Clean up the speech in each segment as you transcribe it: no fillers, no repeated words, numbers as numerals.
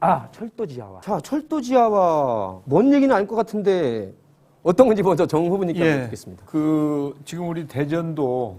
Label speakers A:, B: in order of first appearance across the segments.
A: 아, 철도 지하화. 자, 철도 지하화. 뭔 얘기는 알 것 같은데 어떤 건지 먼저 정 후보님께 듣겠습니다.
B: 지금 우리 대전도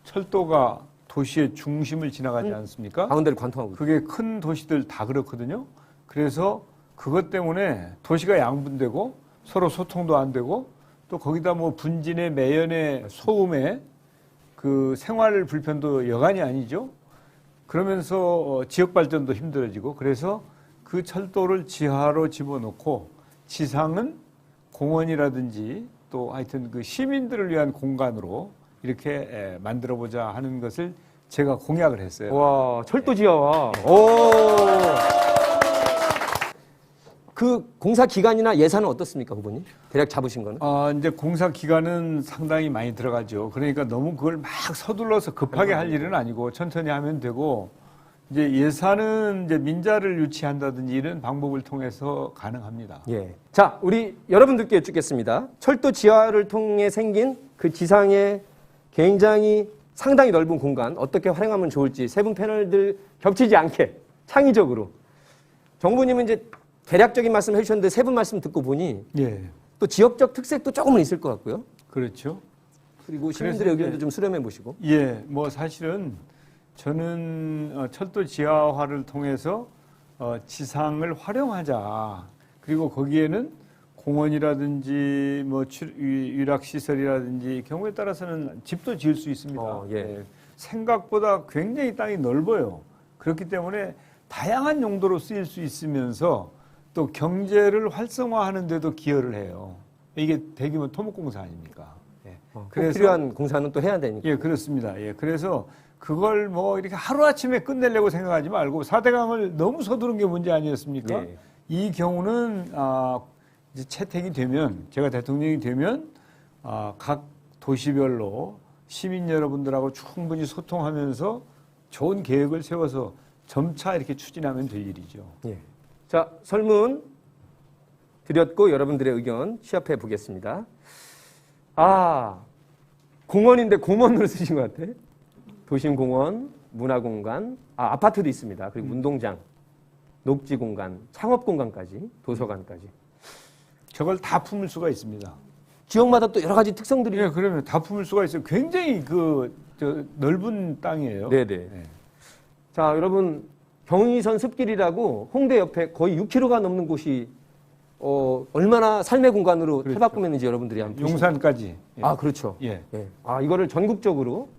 B: 철도가 도시의 중심을 지나가지 않습니까?
A: 가운데를 관통하고 있어요.
B: 그게 큰 도시들 다 그렇거든요. 그래서 그것 때문에 도시가 양분되고 서로 소통도 안 되고 또 거기다 뭐 분진의 매연의 소음에 그 생활 불편도 여간이 아니죠. 그러면서 지역 발전도 힘들어지고 그래서 그 철도를 지하로 집어넣고 지상은 공원이라든지 또 하여튼 그 시민들을 위한 공간으로 이렇게 만들어보자 하는 것을 제가 공약을 했어요.
A: 와, 철도 지하화. 오. 그 공사 기간이나 예산은 어떻습니까, 후보님? 대략 잡으신 거는?
B: 이제 공사 기간은 상당히 많이 들어가죠. 그러니까 너무 그걸 막 서둘러서 급하게 할 일은 아니고 천천히 하면 되고 이제 예산은 이제 민자를 유치한다든지 이런 방법을 통해서 가능합니다.
A: 예. 자, 우리 여러분들께 여쭙겠습니다. 철도 지하를 통해 생긴 그 지상의 굉장히 상당히 넓은 공간 어떻게 활용하면 좋을지 세 분 패널들 겹치지 않게 창의적으로. 정 후보님은 이제 대략적인 말씀 해주셨는데 세 분 말씀 듣고 보니 또 지역적 특색도 조금은 있을 것 같고요.
B: 그렇죠.
A: 그리고 시민들의 의견도 좀 수렴해 보시고.
B: 뭐 사실은 저는 철도 지하화를 통해서 지상을 활용하자. 그리고 거기에는 공원이라든지 뭐 유락시설이라든지 경우에 따라서는 집도 지을 수 있습니다. 생각보다 굉장히 땅이 넓어요. 그렇기 때문에 다양한 용도로 쓰일 수 있으면서 또 경제를 활성화하는 데도 기여를 해요. 이게 대규모 토목공사 아닙니까?
A: 그래서 필요한 공사는 또 해야 되니까.
B: 예, 그렇습니다. 그래서 그걸 뭐 이렇게 하루아침에 끝내려고 생각하지 말고 4대강을 너무 서두른 게 문제 아니었습니까? 이 경우는 이제 채택이 되면 제가 대통령이 되면 각 도시별로 시민 여러분들하고 충분히 소통하면서 좋은 계획을 세워서 점차 이렇게 추진하면 될 일이죠.
A: 자, 설문 드렸고 여러분들의 의견 취합해 보겠습니다. 공원인데 공원으로 쓰신 것 같아. 도심공원, 문화공간, 아파트도 있습니다. 그리고 운동장, 녹지공간, 창업공간까지, 도서관까지.
B: 저걸 다 품을 수가 있습니다.
A: 지역마다 또 여러 가지 특성들이.
B: 그러면 다 품을 수가 있어요. 굉장히 넓은 땅이에요.
A: 자, 여러분 경의선 숲길이라고 홍대 옆에 거의 6km가 넘는 곳이 얼마나 삶의 공간으로 탈바꿈했는지 여러분들이 한번
B: 용산까지.
A: 그렇죠. 이거를 전국적으로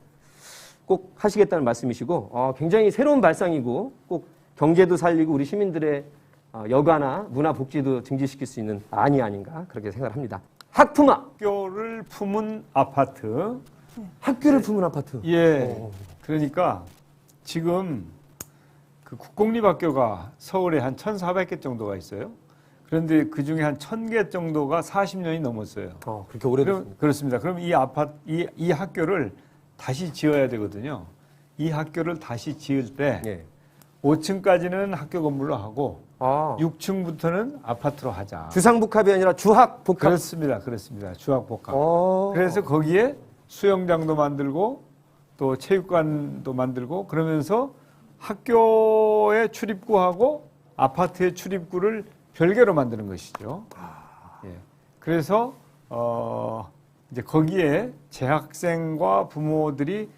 A: 꼭 하시겠다는 말씀이시고 굉장히 새로운 발상이고 꼭 경제도 살리고 우리 시민들의 여가나 문화 복지도 증진시킬 수 있는 안이 아닌가 그렇게 생각을 합니다. 학품화.
B: 학교를 품은 아파트.
A: 학교를 품은 아파트.
B: 그러니까 지금 그 국공립학교가 서울에 한 1,400개 정도가 있어요. 그런데 그 중에 한 1,000개 정도가 40년이 넘었어요.
A: 그렇게 오래됐습니다.
B: 그렇습니다. 그럼 이 학교를 다시 지어야 되거든요. 이 학교를 다시 지을 때 5층까지는 학교 건물로 하고 6층부터는 아파트로 하자.
A: 주상복합이 아니라 주학복합.
B: 그렇습니다. 주학복합. 그래서 거기에 수영장도 만들고 또 체육관도 만들고 그러면서 학교의 출입구하고 아파트의 출입구를 별개로 만드는 것이죠. 그래서 이제 거기에 재학생과 부모들이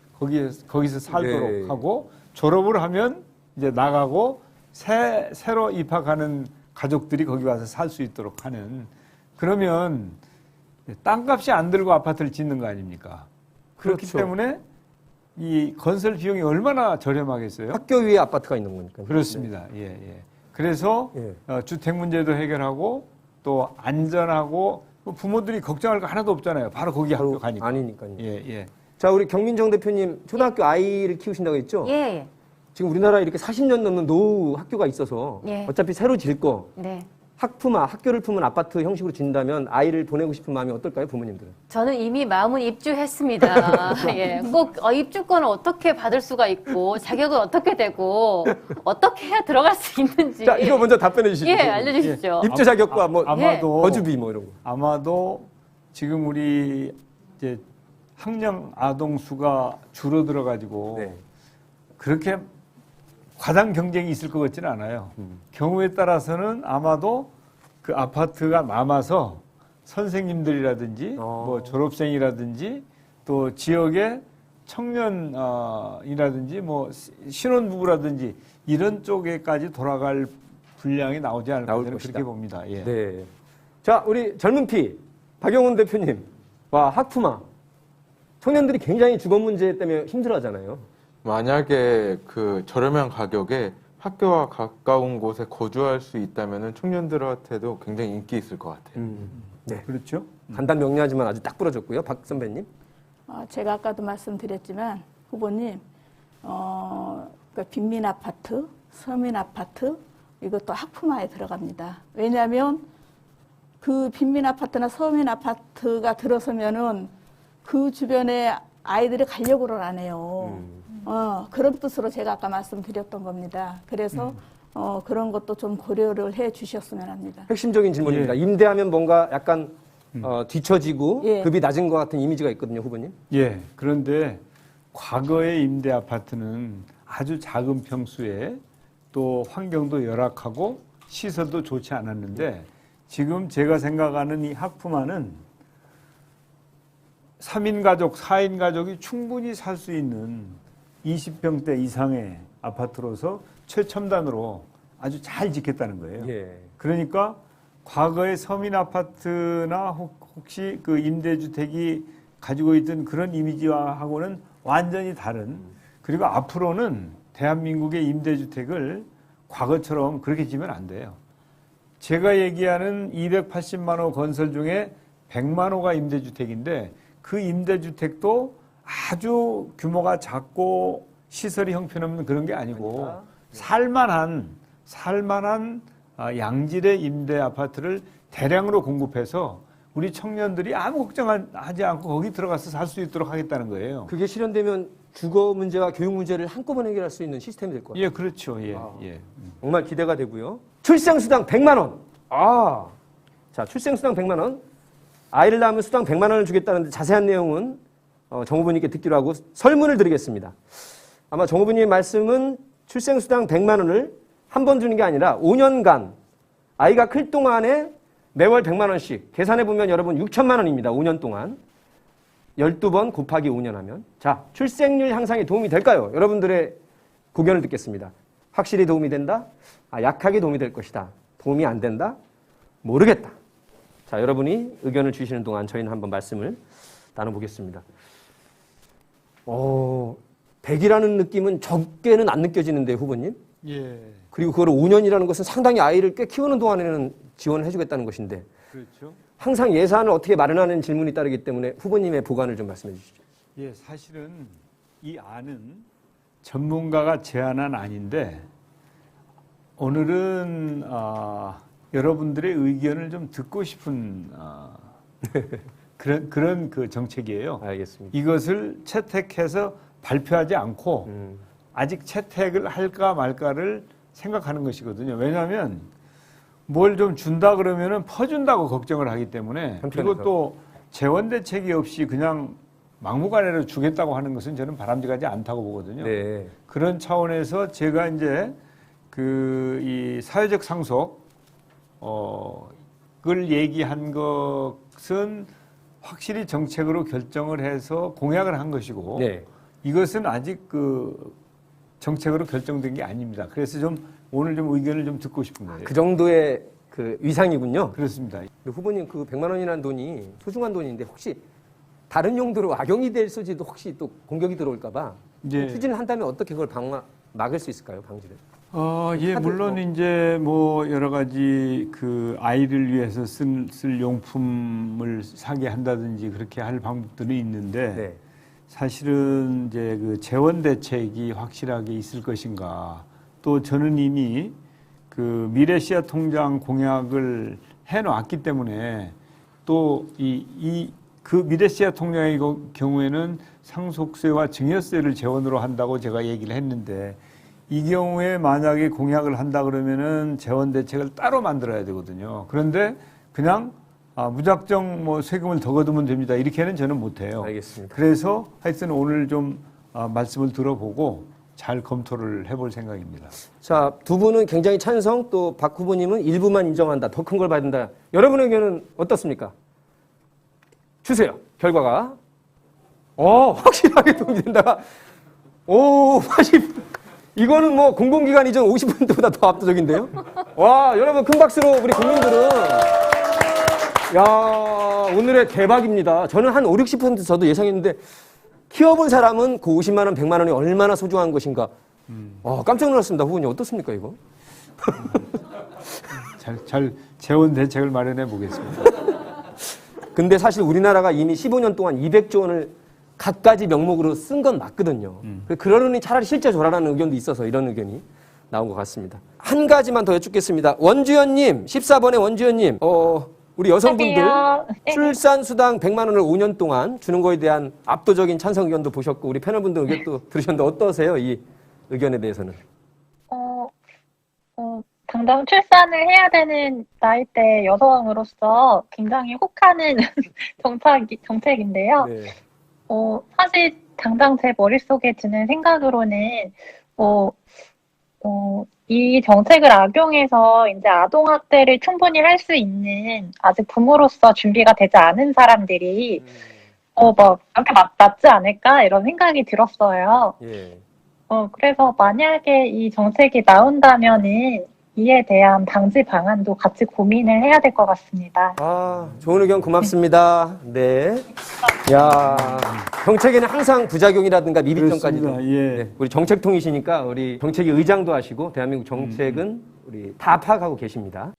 B: 거기서 살도록 하고 졸업을 하면 이제 나가고 새로 입학하는 가족들이 거기 와서 살 수 있도록 하는. 그러면 땅값이 안 들고 아파트를 짓는 거 아닙니까? 그렇기 때문에 이 건설 비용이 얼마나 저렴하겠어요?
A: 학교 위에 아파트가 있는 거니까.
B: 그렇습니다. 그래서 주택 문제도 해결하고 또 안전하고 부모들이 걱정할 거 하나도 없잖아요. 바로 거기 학교 가니까.
A: 아니니까요. 자, 우리 경민정 대표님 초등학교 아이를 키우신다고 했죠? 지금 우리나라에 이렇게 40년 넘는 노후 학교가 있어서 어차피 새로 질 거 학품화, 학교를 품은 아파트 형식으로 진다면 아이를 보내고 싶은 마음이 어떨까요, 부모님들은?
C: 저는 이미 마음은 입주했습니다. 꼭 입주권을 어떻게 받을 수가 있고 자격은 어떻게 되고 어떻게 해야 들어갈 수 있는지.
A: 자, 이거 먼저 답변해 주시죠.
C: 알려주십시오.
A: 입주 자격과
B: 아마도
A: 거주비 이런 거.
B: 아마도 지금 우리 이제 학령 아동 수가 줄어들어 가지고 그렇게 과당 경쟁이 있을 것 같지는 않아요. 경우에 따라서는 아마도 그 아파트가 남아서 선생님들이라든지 뭐 졸업생이라든지 또 지역의 청년이라든지 뭐 신혼부부라든지 이런 쪽에까지 돌아갈 분량이 나오지 않을까
A: 나올
B: 저는
A: 것이다.
B: 그렇게 봅니다. 예.
A: 네. 자, 우리 젊은 피 박영훈 대표님, 와 학푸마 청년들이 굉장히 주거 문제 때문에 힘들어하잖아요.
D: 만약에 그 저렴한 가격에 학교와 가까운 곳에 거주할 수 있다면 청년들한테도 굉장히 인기 있을 것 같아요.
A: 네.
B: 그렇죠.
A: 간단 명료하지만 아주 딱 부러졌고요. 박 선배님.
E: 제가 아까도 말씀드렸지만 후보님, 그러니까 빈민 아파트, 서민 아파트 이것도 학푸마에 들어갑니다. 왜냐하면 그 빈민 아파트나 서민 아파트가 들어서면은 그 주변에 아이들이 가려고를 안 해요. 그런 뜻으로 제가 아까 말씀드렸던 겁니다. 그래서 그런 것도 좀 고려를 해 주셨으면 합니다.
A: 핵심적인 질문입니다. 임대하면 뭔가 약간 뒤처지고
E: 예.
A: 급이 낮은 것 같은 이미지가 있거든요, 후보님.
B: 예. 그런데 과거의 임대 아파트는 아주 작은 평수에 또 환경도 열악하고 시설도 좋지 않았는데 지금 제가 생각하는 이 학푸마는 3인 가족, 4인 가족이 충분히 살 수 있는 20평대 이상의 아파트로서 최첨단으로 아주 잘 짓겠다는 거예요.
A: 예.
B: 그러니까 과거의 서민 아파트나 혹시 그 임대주택이 가지고 있던 그런 이미지와하고는 완전히 다른, 그리고 앞으로는 대한민국의 임대주택을 과거처럼 그렇게 지면 안 돼요. 제가 얘기하는 280만 호 건설 중에 100만 호가 임대주택인데 그 임대주택도 아주 규모가 작고 시설이 형편없는 그런 게 아니고 살만한 양질의 임대 아파트를 대량으로 공급해서 우리 청년들이 아무 걱정하지 않고 거기 들어가서 살 수 있도록 하겠다는 거예요.
A: 그게 실현되면 주거 문제와 교육 문제를 한꺼번에 해결할 수 있는 시스템이 될 것 같아요.
B: 예, 그렇죠. 예, 예.
A: 정말 기대가 되고요. 출생수당 100만 원. 자, 출생수당 100만 원. 아이를 낳으면 수당 100만 원을 주겠다는데 자세한 내용은 정 후보님께 듣기로 하고 설문을 드리겠습니다. 아마 정 후보님의 말씀은 출생수당 100만 원을 한 번 주는 게 아니라 5년간 아이가 클 동안에 매월 100만 원씩 계산해보면 여러분 6천만 원입니다. 5년 동안. 12번 곱하기 5년 하면. 자, 출생률 향상에 도움이 될까요? 여러분들의 고견을 듣겠습니다. 확실히 도움이 된다? 약하게 도움이 될 것이다. 도움이 안 된다? 모르겠다. 자, 여러분이 의견을 주시는 동안 저희는 한번 말씀을 나눠보겠습니다. 100이라는 느낌은 적게는 안 느껴지는데, 후보님?
B: 예.
A: 그리고 그걸 5년이라는 것은 상당히 아이를 꽤 키우는 동안에는 지원을 해주겠다는 것인데,
B: 그렇죠.
A: 항상 예산을 어떻게 마련하는 질문이 따르기 때문에 후보님의 보관을 좀 말씀해 주시죠.
B: 예, 사실은 이 안은 전문가가 제안한 안인데 오늘은 여러분들의 의견을 좀 듣고 싶은 그런 그 정책이에요.
A: 알겠습니다.
B: 이것을 채택해서 발표하지 않고 아직 채택을 할까 말까를 생각하는 것이거든요. 왜냐하면 뭘 좀 준다 그러면은 퍼준다고 걱정을 하기 때문에, 그리고 또 재원 대책이 없이 그냥 막무가내로 주겠다고 하는 것은 저는 바람직하지 않다고 보거든요.
A: 네.
B: 그런 차원에서 제가 이제 이 사회적 상속을 얘기한 것은 확실히 정책으로 결정을 해서 공약을 한 것이고,
A: 네. 이것은
B: 이것은 아직 그 정책으로 결정된 게 아닙니다. 그래서 좀 오늘 좀 의견을 좀 듣고 싶은 거예요.
A: 그 정도의 그 위상이군요.
B: 그렇습니다.
A: 후보님 그 100만 원이라는 돈이 소중한 돈인데 혹시 다른 용도로 악용이 될 소지도 혹시 또 공격이 들어올까봐
B: 이제
A: 추진을 한다면 어떻게 그걸 막을 수 있을까요, 방지를?
B: 예, 물론 이제 뭐 여러 가지 그 아이를 위해서 쓸 용품을 사게 한다든지 그렇게 할 방법들이 있는데,
A: 네.
B: 사실은 이제 그 재원 대책이 확실하게 있을 것인가, 또 저는 이미 그 미래시아 통장 공약을 해놓았기 때문에 또 그 미래시아 통장의 경우에는 상속세와 증여세를 재원으로 한다고 제가 얘기를 했는데, 이 경우에 만약에 공약을 한다 그러면은 재원 대책을 따로 만들어야 되거든요. 그런데 그냥 무작정 뭐 세금을 더 거두면 됩니다, 이렇게는 저는 못해요.
A: 알겠습니다.
B: 그래서 하여튼 오늘 좀 말씀을 들어보고 잘 검토를 해볼 생각입니다.
A: 자, 두 분은 굉장히 찬성, 또 박 후보님은 일부만 인정한다, 더 큰 걸 받는다. 여러분의 의견은 어떻습니까? 주세요. 결과가. 확실하게 도움이 된다. 오, 80. 이거는 뭐 공공기관이죠. 50%보다 더 압도적인데요. 와, 여러분 큰 박수로 우리 국민들은. 야, 오늘의 대박입니다. 저는 한 50, 60% 저도 예상했는데 키워본 사람은 그 50만 원, 100만 원이 얼마나 소중한 것인가. 깜짝 놀랐습니다. 후보님 어떻습니까, 이거?
B: 잘 재원 대책을 마련해 보겠습니다.
A: 근데 사실 우리나라가 이미 15년 동안 200조 원을 갖가지 명목으로 쓴 건 맞거든요. 그러니 차라리 실제 줘라라는 의견도 있어서 이런 의견이 나온 것 같습니다. 한 가지만 더 여쭙겠습니다. 원주연님, 14번의 원주연님, 우리 여성분들
F: 안녕하세요. 네.
A: 출산수당 100만 원을 5년 동안 주는 거에 대한 압도적인 찬성 의견도 보셨고 우리 패널분들 의견도 들으셨는데 어떠세요? 이 의견에 대해서는.
F: 당장 출산을 해야 되는 나이대 여성으로서 굉장히 혹하는 정책인데요.
A: 네.
F: 사실 당장 제 머릿속에 드는 생각으로는, 이 정책을 악용해서 이제 아동학대를 충분히 할 수 있는 아직 부모로서 준비가 되지 않은 사람들이, 이렇게 맞지 않을까? 이런 생각이 들었어요.
A: 예.
F: 그래서 만약에 이 정책이 나온다면은 이에 대한 방지 방안도 같이 고민을 해야 될 것 같습니다.
A: 좋은 의견 고맙습니다. 네. 야, 정책에는 항상 부작용이라든가 미비점까지도.
B: 그렇습니다. 예.
A: 네, 우리 정책통이시니까 우리 정책위 의장도 하시고 대한민국 정책은 우리 다 파악하고 계십니다.